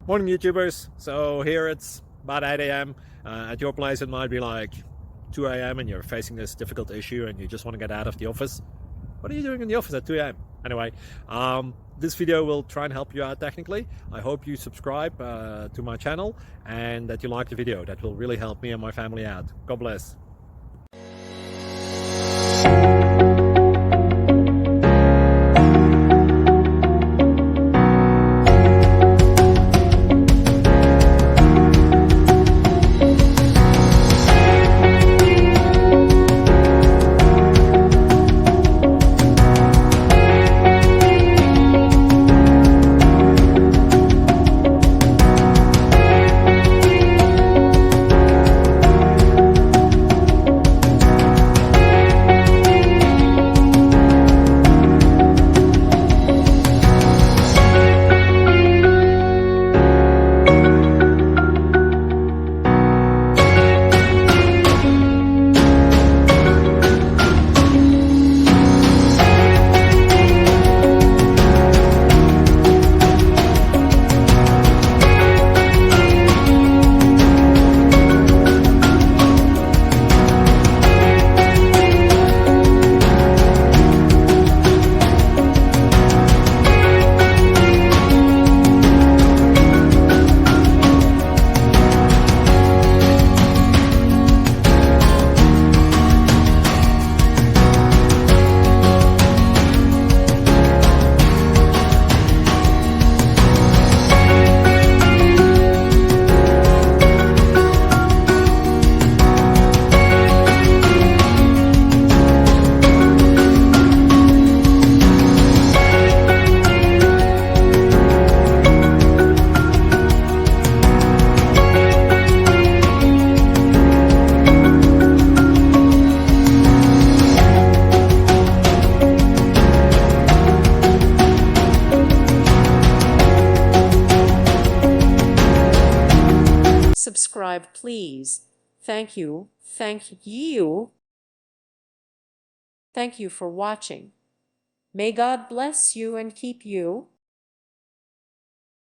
Morning YouTubers. So here it's about 8 a.m. At your place it might be like 2 a.m. and you're facing this difficult issue and you just want to get out of the office. What are you doing in the office at 2 a.m.? Anyway, this video will try and help you out technically. I hope you subscribe to my channel and that you like the video. That will really help me and my family out. God bless. Subscribe, please. Thank you. Thank you. Thank you for watching. May God bless you and keep you.